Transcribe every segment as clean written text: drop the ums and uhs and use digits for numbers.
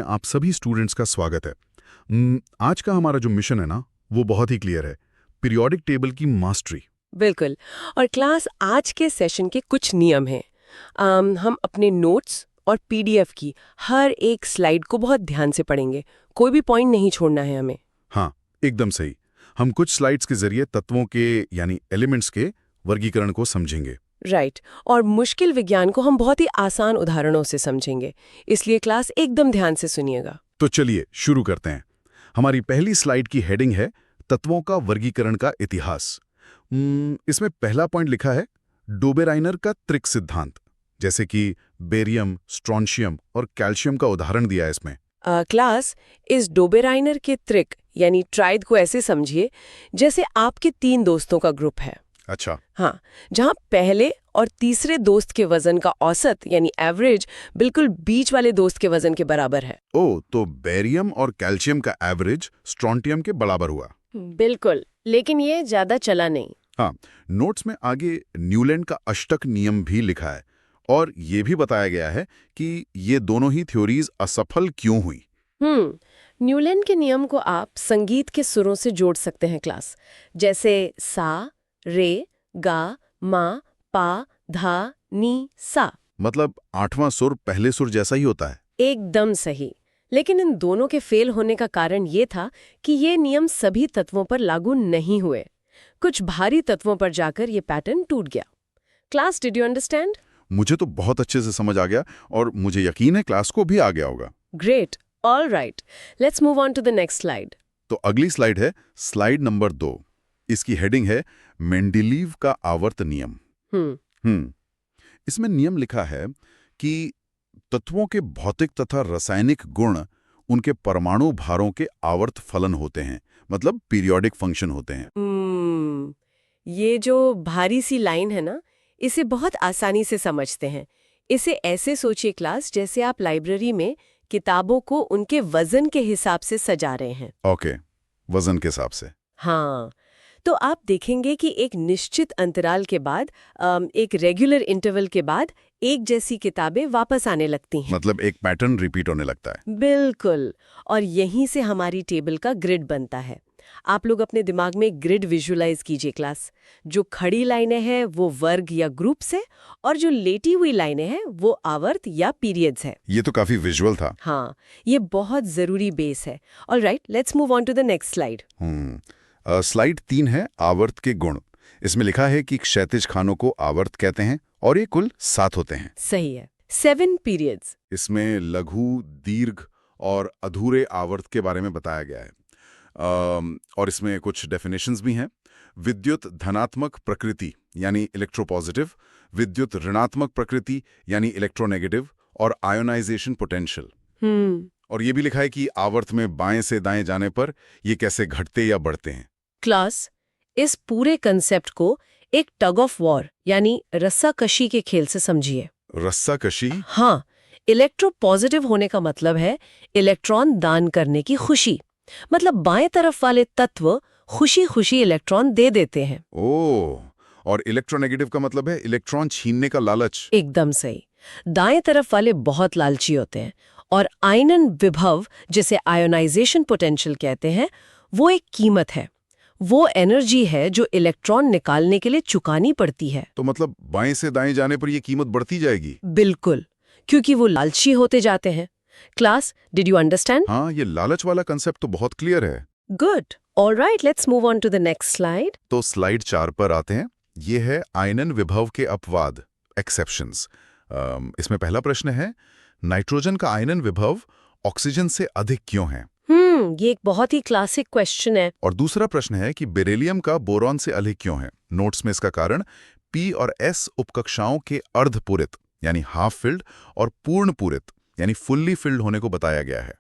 आप सभी स्टूडेंट्स का स्वागत है। आज का हमारा जो मिशन है ना, वो बहुत ही क्लियर है। पीरियोडिक टेबल की मास्टरी। बिल्कुल। और क्लास आज के सेशन के कुछ नियम हैं। हम अपने नोट्स और पीडीएफ की हर एक स्लाइड को बहुत ध्यान से पढ़ेंगे। कोई भी पॉइंट नहीं छोड़ना है हमें। हाँ, एकदम सही। हम कुछ स्लाइड्स के जरिए तत्वों के यानी एलिमेंट्स के वर्गीकरण को समझेंगे। राइट। और मुश्किल विज्ञान को हम बहुत ही आसान उदाहरणों से समझेंगे। इसलिए क्लास एकदम ध्यान से सुनिएगा। तो चलिए शुरू करते हैं। हमारी पहली स्लाइड की हेडिंग है तत्वों का वर्गीकरण का इतिहास। इसमें पहला पॉइंट लिखा है डोबेराइनर का त्रिक सिद्धांत, जैसे कि बेरियम, स्ट्रोंशियम और कैल्शियम का उदाहरण दिया है इसमें। क्लास, इस डोबेराइनर के त्रिक यानी ट्राइड को ऐसे समझिए जैसे आपके 3 दोस्तों का ग्रुप है। अच्छा। हाँ, जहाँ पहले और तीसरे दोस्त के वजन का औसत यानी एवरेज बिल्कुल बीच वाले दोस्त के वजन के बराबर है। तो बेरियम और कैल्शियम का एवरेज स्ट्रोंटियम के बराबर हुआ। बिल्कुल, लेकिन ये ज्यादा चला नहीं। हाँ, नोट्स में आगे न्यूलैंड का अष्टक नियम भी लिखा है और ये भी बताया गया है कि ये दोनों ही थ्योरीज असफल क्यों हुई। न्यूलैंड के नियम को आप संगीत के सुरों से जोड़ सकते हैं क्लास, जैसे सा, रे, गा, मा, पा, धा, नी, सा। मतलब 8वां सुर पहले सुर जैसा ही होता है। एकदम सही। लेकिन इन दोनों के फेल होने का कारण ये था कि ये नियम सभी तत्वों पर लागू नहीं हुए। कुछ भारी तत्वों पर जाकर ये पैटर्न टूट गया। Class, did you understand? मुझे तो बहुत अच्छे से समझ आ गया और मुझे यकीन है क्लास को भी आ गया होगा। Great. All right, let's move on to the next slide. तो अगली स्लाइड है स्लाइड नंबर 2। इसकी हेडिंग है मेंडेलीव का आवर्त नियम। इसमें नियम लिखा है कि तत्वों के भौतिक तथा रासायनिक गुण उनके परमाणु भारों के आवर्त फलन होते हैं, मतलब पीरियोडिक फंक्शन होते हैं। ये जो भारी सी लाइन है ना, इसे बहुत आसानी से समझते हैं। इसे ऐसे सोचिए क्लास, जैसे आप लाइब्रेरी में किताबों को उनके वजन के हिसाब से सजा रहे हैं। ओके, वजन के हिसाब से। हाँ, तो आप देखेंगे कि एक निश्चित अंतराल के बाद, एक रेगुलर इंटरवल के बाद एक जैसी किताबें वापस आने लगती हैं। मतलब एक पैटर्न रिपीट होने लगता है। बिल्कुल। और यहीं से हमारी टेबल का ग्रिड बनता है। आप लोग अपने दिमाग में ग्रिड विजुलाइज कीजिए क्लास। जो खड़ी लाइनें हैं वो वर्ग या ग्रुप से, और जो लेटी हुई लाइनें हैं वो आवर्त या पीरियड्स है। ये तो काफी विजुअल था। हाँ, ये बहुत जरूरी बेस है। All right, let's move on to the next slide. Slide 3 है आवर्त के गुण। इसमें लिखा है कि क्षैतिज खानों को आवर्त कहते हैं और ये कुल 7 होते हैं। सही है, 7 पीरियड्स। इसमें लघु, दीर्घ और अधूरे आवर्त के बारे में बताया गया है। और इसमें कुछ डेफिनेशंस भी हैं। विद्युत धनात्मक प्रकृति यानी इलेक्ट्रोपॉजिटिव, विद्युत ऋणात्मक प्रकृति यानी इलेक्ट्रोनेगेटिव, और आयोनाइजेशन पोटेंशियल। और ये भी लिखा है कि आवर्त में बाएं से दाएं जाने पर ये कैसे घटते या बढ़ते हैं। क्लास, इस पूरे कंसेप्ट को एक टग ऑफ वॉर यानी रस्साकशी के खेल से समझिए। रस्साकशी? हाँ, इलेक्ट्रोपॉजिटिव होने का मतलब है इलेक्ट्रॉन दान करने की खुशी। मतलब बाएं तरफ वाले तत्व खुशी खुशी इलेक्ट्रॉन दे देते हैं। ओह, और इलेक्ट्रोनेगेटिव का मतलब है इलेक्ट्रॉन छीनने का लालच। एकदम सही। दाएं तरफ वाले बहुत लालची होते हैं। और आयनन विभव, जिसे आयोनाइजेशन पोटेंशियल कहते हैं, वो एक कीमत है। वो एनर्जी है जो इलेक्ट्रॉन निकालने के लिए चुकानी पड़ती है। तो मतलब बाएं से दाएं जाने पर ये कीमत बढ़ती जाएगी? बिल्कुल, क्योंकि वो लालची होते जाते हैं। Class, did you understand? हाँ, ये लालच वाला कंसेप्ट तो बहुत क्लियर है। Good. All right, let's move on to the next slide. तो स्लाइड 4 पर आते हैं। ये है आयनन विभव के अपवाद, एक्सेप्शंस। इसमें पहला प्रश्न है, नाइट्रोजन का आयनन विभव ऑक्सीजन से अधिक क्यों है? ये एक बहुत ही क्लासिक क्वेश्चन है। और दूसरा प्रश्न है कि बेरिलियम का बोरॉन से अधिक क्यों है? नोट्स में इसका कारण P और S उपकक्षाओं के अर्धपूरित यानी हाफ फिल्ड और पूर्ण पूरित यानी फुल्ली फिल्ड होने को बताया गया है।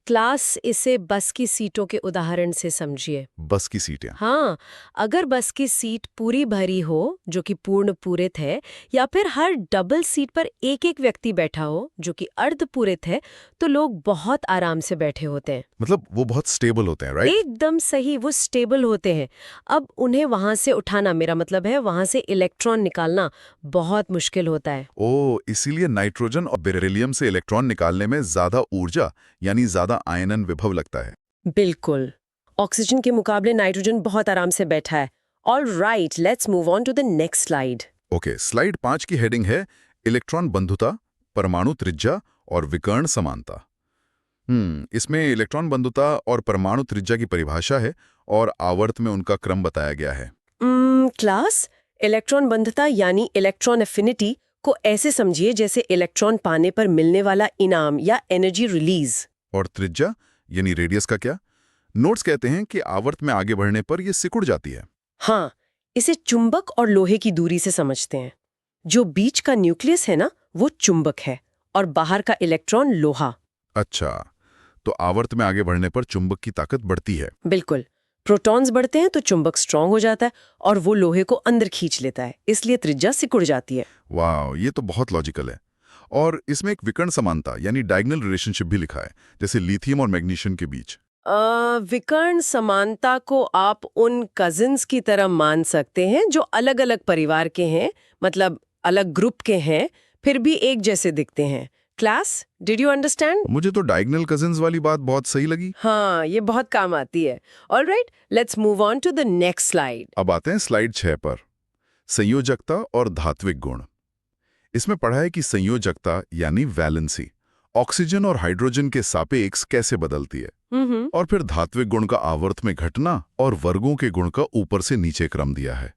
क्लास इसे बस की सीटों के उदाहरण से समझिए। बस की सीटें। हाँ, अगर बस की सीट पूरी भरी हो, जो कि पूर्ण पूरित है, या फिर हर डबल सीट पर एक एक व्यक्ति बैठा हो, जो कि अर्ध पूरित है, तो लोग बहुत आराम से बैठे होते हैं। मतलब वो बहुत स्टेबल होते हैं, राइट? एकदम सही, वो स्टेबल होते हैं। अब उन्हें वहां से उठाना, मेरा मतलब है वहां से इलेक्ट्रॉन निकालना बहुत मुश्किल होता है। ओ, इसीलिए नाइट्रोजन और बेरिलियम से इलेक्ट्रॉन निकालने में ज्यादा ऊर्जा यानी ज्यादा आयनन विभव लगता है। बिल्कुल। ऑक्सीजन के मुकाबले नाइट्रोजन बहुत आराम से बैठा है। All right, let's move on to the next slide. Okay, slide 5 की हेडिंग है इलेक्ट्रॉन बंधुता, परमाणु त्रिज्या और विकर्ण समानता। इसमें इलेक्ट्रॉन बंधुता और परमाणु त्रिज्या की परिभाषा है और आवर्त में उनका क्रम बताया गया है। क्लास, इलेक्ट्रॉन बंधुता यानी इलेक्ट्रॉन एफिनिटी को ऐसे समझिए जैसे इलेक्ट्रॉन पाने पर मिलने वाला इनाम या एनर्जी रिलीज। और त्रिज्या यानी रेडियस का क्या? नोट्स कहते हैं कि आवर्त में आगे बढ़ने पर यह सिकुड़ जाती है। हाँ, इसे चुंबक और लोहे की दूरी से समझते हैं। जो बीच का न्यूक्लियस है ना, वो चुंबक है और बाहर का इलेक्ट्रॉन लोहा। अच्छा, तो आवर्त में आगे बढ़ने पर चुंबक की ताकत बढ़ती है। बिल्कुल। प्रोटॉन्स बढ़ते हैं तो चुंबक स्ट्रांग हो जाता है और वो लोहे को अंदर खींच लेता है, इसलिए त्रिज्या सिकुड़ जाती है। वाह, ये तो बहुत लॉजिकल है। और इसमें एक विकर्ण समानता यानी डायगोनल रिलेशनशिप भी लिखा है, जैसे लिथियम और मैग्नीशियम के बीच। विकर्ण समानता को आप उन कजिन्स की तरह मान सकते हैं जो अलग अलग परिवार के हैं, मतलब अलग ग्रुप के हैं, फिर भी एक जैसे दिखते हैं। Class, did you understand? मुझे तो डायगोनल कजिन्स वाली बात बहुत सही लगी। हाँ, ये बहुत काम आती है। All right, let's move on to the next slide. अब आते हैं स्लाइड 6 पर, संयोजकता और धात्विक गुण। इसमें पढ़ा है कि संयोजकता यानी वैलेंसी ऑक्सीजन और हाइड्रोजन के सापेक्ष कैसे बदलती है, और फिर धात्विक गुण का आवर्त में घटना और वर्गों के गुण का ऊपर से नीचे क्रम दिया है।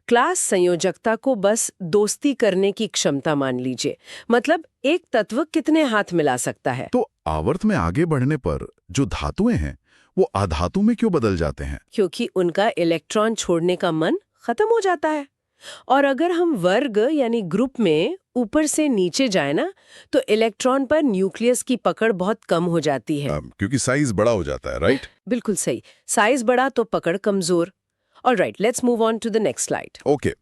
क्लास, संयोजकता को बस दोस्ती करने की क्षमता मान लीजिए, मतलब एक तत्व कितने हाथ मिला सकता है। तो आवर्त में आगे बढ़ने पर जो धातुएं हैं वो अधातु में क्यों बदल जाते हैं? क्योंकि उनका इलेक्ट्रॉन छोड़ने का मन खत्म हो जाता है। और अगर हम वर्ग यानी ग्रुप में ऊपर से नीचे जाए ना, तो इलेक्ट्रॉन पर न्यूक्लियस की पकड़ बहुत कम हो जाती है। क्योंकि साइज बड़ा हो जाता है, राइट? बिल्कुल सही, साइज बड़ा तो पकड़ कमजोर। All right, let's move on to the next slide. Okay,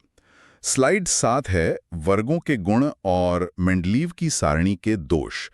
slide 7 है वर्गों के गुण और मेंडलीव की सारणी के दोष।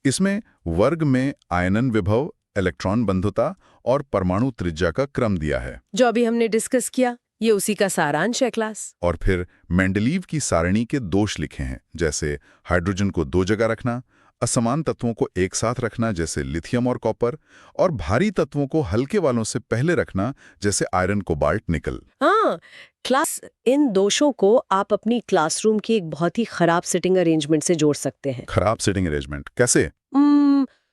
इसमें वर्ग में आयनन विभव, इलेक्ट्रॉन बंधुता और परमाणु त्रिज्या का क्रम दिया है, जो अभी हमने डिस्कस किया। ये उसी का सारांश है क्लास। और फिर मेंडलीव की सारणी के दोष लिखे हैं, जैसे हाइड्रोजन को 2 जगह रखना, असमान तत्वों को एक साथ रखना जैसे लिथियम और कॉपर, और भारी तत्वों को हल्के वालों से पहले रखना जैसे आयरन, कोबाल्ट, निकल। हाँ क्लास, इन दोषों को आप अपनी क्लासरूम की एक बहुत ही खराब सिटिंग अरेंजमेंट से जोड़ सकते हैं। खराब सिटिंग अरेंजमेंट कैसे?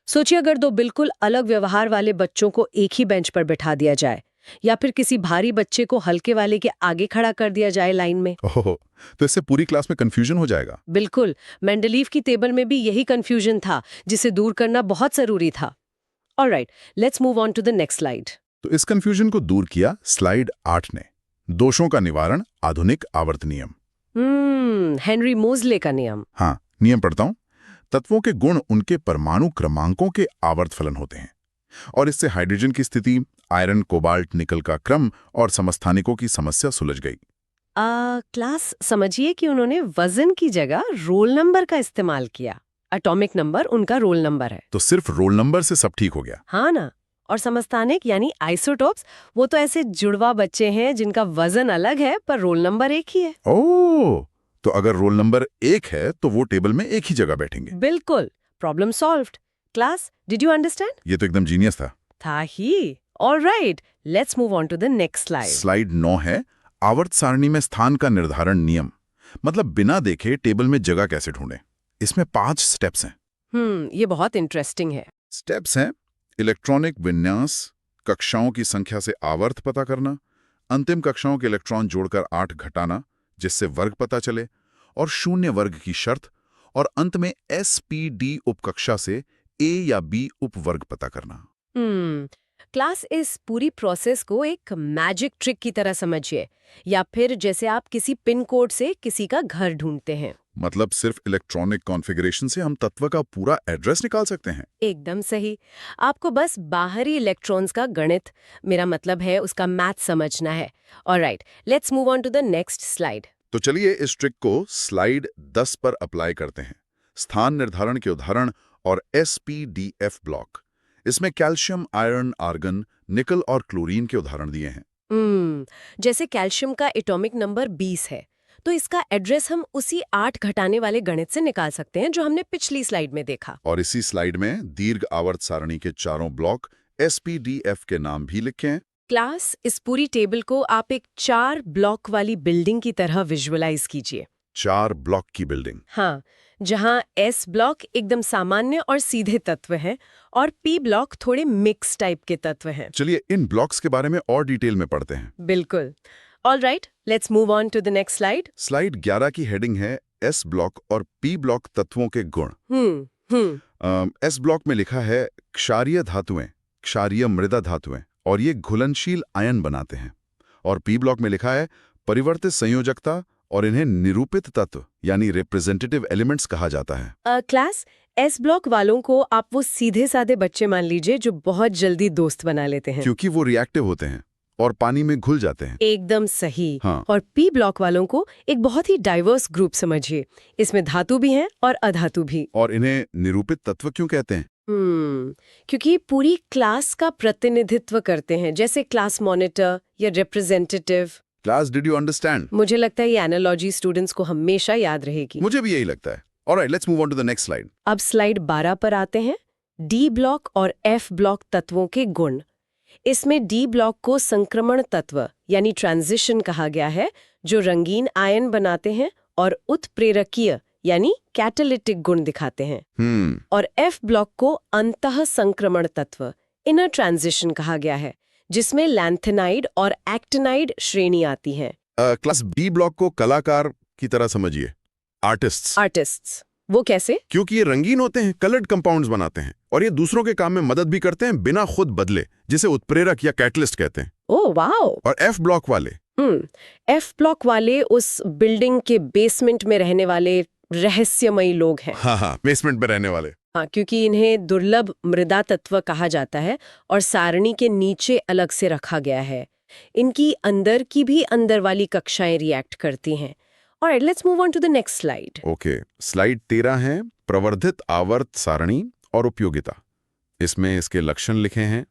सोचिए, अगर दो बिल्कुल अलग व्यवहार वाले बच्चों को एक ही बेंच पर बिठा दिया जाए, या फिर किसी भारी बच्चे को हल्के वाले के आगे खड़ा कर दिया जाए लाइन में। ओह, तो इससे पूरी क्लास में कंफ्यूजन हो जाएगा। बिल्कुल, मेंडलीव की टेबल में भी यही कंफ्यूजन था, जिसे दूर करना बहुत जरूरी था। All right, let's move on to the next slide. तो इस कंफ्यूजन को दूर किया स्लाइड 8 ने, दोषों का निवारण, आधुनिक आवर्त नियम। हेनरी मोजले का नियम। हाँ, नियम पढ़ता हूं। तत्वों के गुण उनके परमाणु क्रमांकों के आवर्त फलन होते हैं, और इससे हाइड्रोजन की स्थिति, आयरन, कोबाल्ट, निकल का क्रम और समस्थानिकों की समस्या सुलझ गई। क्लास, समझिए कि उन्होंने वजन की जगह रोल नंबर का इस्तेमाल किया। एटॉमिक नंबर उनका रोल नंबर है। तो सिर्फ रोल नंबर से सब ठीक हो गया? हाँ ना। और समस्थानिक यानी आइसोटोप्स, वो तो ऐसे जुड़वा बच्चे हैं जिनका वजन अलग है पर रोल नंबर एक ही है। ओह, तो अगर रोल नंबर 1 है तो वो टेबल में एक ही जगह बैठेंगे। बिल्कुल, problem solved. Class, did you understand? ये तो एकदम जीनियस था ही। Alright, let's move on to the next slide. Slide 9 है आवर्त सारणी में स्थान का निर्धारण नियम, मतलब बिना देखे टेबल में जगह कैसे ढूंढें। इसमें 5 स्टेप्स हैं। ये बहुत इंटरेस्टिंग है। स्टेप्स हैं इलेक्ट्रॉनिक विन्यास, कक्षाओं की संख्या से आवर्त पता करना, अंतिम कक्षाओं के इलेक्ट्रॉन जोड़कर 8 घटाना जिससे वर्ग पता चले, और शून्य वर्ग की शर्त, और अंत में SPD उपकक्षा से A या B उपवर्ग पता करना। क्लास, इस पूरी प्रोसेस को एक मैजिक ट्रिक की तरह समझिए, या फिर जैसे आप किसी पिन कोड से किसी का घर ढूंढते हैं। मतलब सिर्फ इलेक्ट्रॉनिक कॉन्फ़िगरेशन से हम तत्व का पूरा एड्रेस निकाल सकते हैं? एकदम सही। आपको बस बाहरी इलेक्ट्रॉन्स का गणित, मेरा मतलब है उसका मैथ समझना है। All right, let's move on to the next slide. तो चलिए इस ट्रिक को स्लाइड 10 पर अप्लाई करते हैं। स्थान निर्धारण के उदाहरण और SPDF ब्लॉक। इसमें कैल्शियम, आयरन, आर्गन, निकल और क्लोरीन के उदाहरण दिए हैं। जैसे कैल्शियम का एटॉमिक नंबर 20 है, तो इसका एड्रेस हम उसी 8 घटाने वाले गणित से निकाल सकते हैं जो हमने पिछली स्लाइड में देखा। और इसी स्लाइड में दीर्घ आवर्त सारणी के चारों ब्लॉक SPDF के नाम भी लिखे हैं। क्लास, इस पूरी टेबल को आप एक 4 ब्लॉक वाली बिल्डिंग की तरह विजुअलाइज कीजिए। 4 ब्लॉक की बिल्डिंग। हाँ, जहाँ S ब्लॉक एकदम सामान्य और सीधे तत्व हैं और P ब्लॉक थोड़े मिक्स टाइप के तत्व हैं। चलिए इन ब्लॉक्स के बारे में और डिटेल में पढ़ते हैं। बिल्कुल। All right, let's move on to the next slide. Slide 11 की हेडिंग है S ब्लॉक और P ब्लॉक तत्वों के गुण। S ब्लॉक में लिखा है क्षारीय धातुएं, क्षारीय मृदा धातुएं, और ये घुलनशील आयन बनाते हैं। और P ब्लॉक में लिखा है परिवर्तित संयोजकता, और इन्हें निरूपित तत्व यानी रिप्रेजेंटेटिव एलिमेंट्स कहा जाता है। क्लास, S ब्लॉक वालों को आप वो सीधे साधे बच्चे मान लीजिए जो बहुत जल्दी दोस्त बना लेते हैं। क्योंकि वो रिएक्टिव होते हैं और पानी में घुल जाते हैं। एकदम सही। हाँ। और P ब्लॉक वालों को एक बहुत ही डाइवर्स ग्रुप समझिए। इसमें धातु भी हैं और अधातु भी। और इन्हें निरूपित तत्व क्यों कहते हैं? क्योंकि पूरी क्लास का प्रतिनिधित्व करते हैं, जैसे क्लास मॉनिटर या representative. Class, did you understand? मुझे लगता है ये एनालॉजी स्टूडेंट्स को हमेशा याद रहेगी। मुझे भी यही लगता है। All right, let's move on to the next slide. अब स्लाइड 12 पर आते हैं। D ब्लॉक और F ब्लॉक तत्वों के गुण। इसमें D ब्लॉक को संक्रमण तत्व यानी ट्रांजिशन कहा गया है, जो रंगीन आयन बनाते हैं और उत्प्रेरकीय यानी कैटालिटिक गुण दिखाते हैं। और F ब्लॉक को अंतः संक्रमण तत्व इनर ट्रांजिशन कहा गया है, जिसमें लैंथेनाइड और एक्टिनाइड श्रेणी आती है। क्लास B ब्लॉक को कलाकार की तरह समझिए, आर्टिस्ट्स। वो कैसे? क्योंकि ये रंगीन होते हैं, कलर्ड कंपाउंड्स बनाते हैं, और ये दूसरों के काम में मदद भी करते हैं बिना खुद बदले, जिसे उत्प्रेरक या कैटलिस्ट कहते हैं। Oh wow. और F ब्लॉक वाले? F ब्लॉक वाले उस बिल्डिंग के बेसमेंट में रहने वाले रहस्यमयी लोग हैं। हाँ, बेसमेंट में रहने वाले। हाँ, क्योंकि इन्हें दुर्लभ मृदा तत्व कहा जाता है और सारणी के नीचे अलग से रखा गया है। इनकी अंदर की भी अंदर वाली कक्षाएं रिएक्ट करती हैं। All right, let's move on to the next slide. Okay, slide 13 है प्रवर्धित आवर्त सारणी और उपयोगिता। इसमें इसके लक्षण लिखे हैं।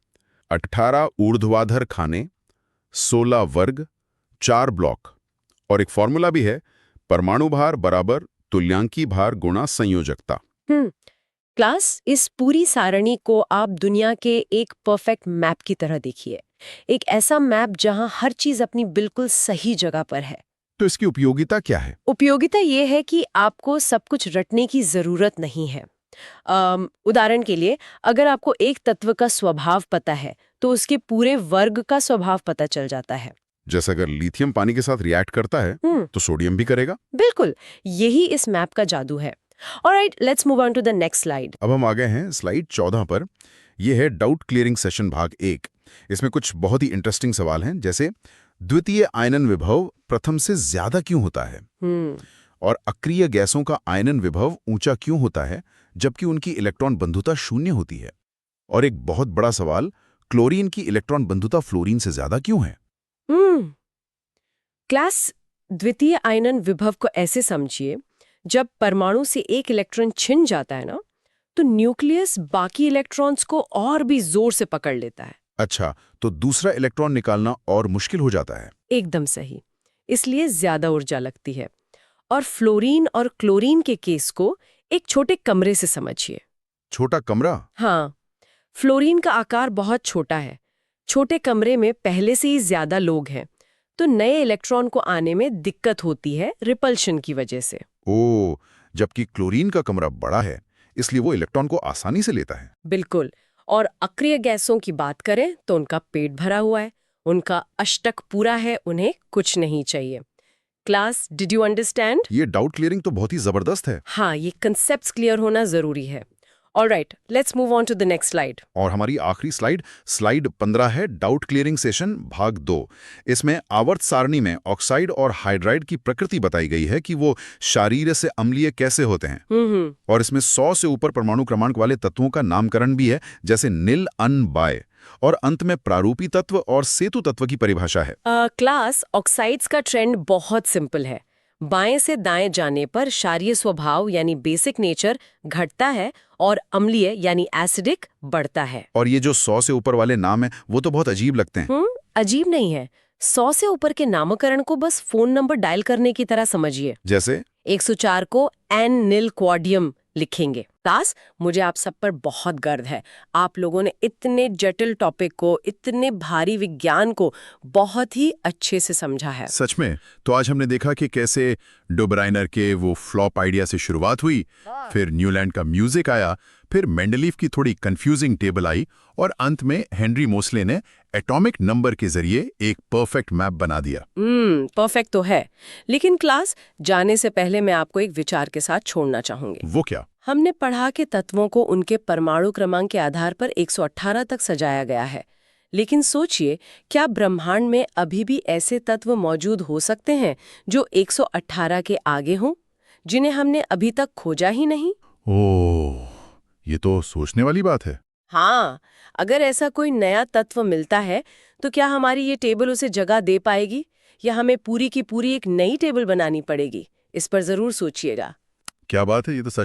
18 ऊर्ध्वाधर खाने, 16 वर्ग, 4 ब्लॉक, और एक फॉर्मूला भी है, परमाणु भार बराबर तुल्यांकी भार गुणा संयोजकता। क्लास, इस पूरी सारणी को आप दुनिया के एक परफेक्ट मैप की तरह देखिए। एक ऐसा मैप जहां हर चीज अपनी बिल्कुल सही जगह पर है। तो इसकी उपयोगिता क्या है? उपयोगिता ये है कि आपको सब कुछ रटने की जरूरत नहीं है। उदाहरण के लिए, अगर आपको एक तत्व का स्वभाव पता है तो उसके पूरे वर्ग का स्वभाव पता चल जाता है। जैसे अगर लिथियम पानी के साथ रिएक्ट करता है तो सोडियम भी करेगा। बिल्कुल, यही इस मैप का जादू है। All right, let's move on to the next slide. अब हम आ गए हैं स्लाइड 14 पर। यह है डाउट क्लियरिंग सेशन भाग 1। इसमें कुछ बहुत ही इंटरेस्टिंग सवाल हैं, जैसे द्वितीय आयनन विभव प्रथम से ज्यादा क्यों होता है, और अक्रिय गैसों का आयनन विभव ऊंचा क्यों होता है जबकि उनकी इलेक्ट्रॉन बंधुता शून्य होती है, और एक बहुत बड़ा सवाल, क्लोरीन की इलेक्ट्रॉन बंधुता फ्लोरीन से ज्यादा क्यों है। क्लास, द्वितीय आयनन विभव को ऐसे समझिए, जब परमाणु से एक इलेक्ट्रॉन छिन जाता है ना, तो न्यूक्लियस बाकी इलेक्ट्रॉन्स को और भी जोर से पकड़ लेता है। अच्छा, तो दूसरा इलेक्ट्रॉन निकालना और मुश्किल हो जाता है। एकदम सही, इसलिए ज्यादा ऊर्जा लगती है। और फ्लोरीन और क्लोरीन के केस को एक छोटे कमरे से समझिए। छोटा कमरा? हाँ, फ्लोरीन का आकार बहुत छोटा है। छोटे कमरे में पहले से ही ज्यादा लोग हैं, तो नए इलेक्ट्रॉन को आने में दिक्कत होती है रिपल्शन की वजह से। ओह, जबकि क्लोरीन का कमरा बड़ा है, इसलिए वो इलेक्ट्रॉन को आसानी से लेता है। बिल्कुल। और अक्रिय गैसों की बात करें तो उनका पेट भरा हुआ है, उनका अष्टक पूरा है, उन्हें कुछ नहीं चाहिए। Class, did you understand? ये डाउट क्लियरिंग तो बहुत ही जबरदस्त है। हाँ, ये कंसेप्ट्स क्लियर होना जरूरी है। All right, let's move on to the next slide. और हमारी आखिरी स्लाइड 15 है, डाउट क्लियरिंग सेशन भाग 2। इसमें आवर्त सारणी में ऑक्साइड और हाइड्राइड की प्रकृति बताई गई है कि वो शारीर से अम्लीय कैसे होते हैं। और इसमें 100 से ऊपर परमाणु क्रमांक वाले तत्वों का नामकरण भी है, जैसे नील, अन, बाय। और अंत में प्रारूपी तत्व और सेतु तत्व की परिभाषा है। क्लास, ऑक्साइड्स का ट्रेंड बहुत सिंपल है। बाएं से दाएं जाने पर क्षारीय स्वभाव यानी बेसिक नेचर घटता है और अम्लीय यानी एसिडिक बढ़ता है। और ये जो 100 से ऊपर वाले नाम हैं वो तो बहुत अजीब लगते हैं। अजीब नहीं है। 100 से ऊपर के नामकरण को बस फोन नंबर डायल करने की तरह समझिए। जैसे 104 को एन निल क्वाडियम लिखेंगे। क्लास, मुझे आप सब पर बहुत गर्व है। आप लोगों ने इतने जटिल टॉपिक को, इतने भारी विज्ञान को बहुत ही अच्छे से समझा है। सच में। तो आज हमने देखा कि कैसे डोबराइनर के वो फ्लॉप आइडिया से शुरुआत हुई, फिर न्यूलैंड का म्यूजिक आया, फिर मेंडलीफ की थोड़ी कंफ्यूजिंग टेबल आई, और अंत में हेनरी मोसले ने एटॉमिक नंबर के जरिए एक परफेक्ट मैप बना दिया। परफेक्ट तो है, लेकिन क्लास जाने से पहले मैं आपको एक विचार के साथ छोड़ना चाहूंगी। वो क्या? हमने पढ़ा कि तत्वों को उनके परमाणु क्रमांक के आधार पर 118 तक सजाया गया है, लेकिन सोचिए, क्या ब्रह्मांड में अभी भी ऐसे तत्व मौजूद हो सकते हैं जो 118 के आगे हों, जिन्हें हमने अभी तक खोजा ही नहीं? ओह, ये तो सोचने वाली बात है। हाँ, अगर ऐसा कोई नया तत्व मिलता है तो क्या हमारी ये टेबल उसे जगह दे पाएगी, या हमें पूरी की पूरी एक नई टेबल बनानी पड़ेगी? इस पर जरूर सोचिएगा। क्या बात है, ये तो सच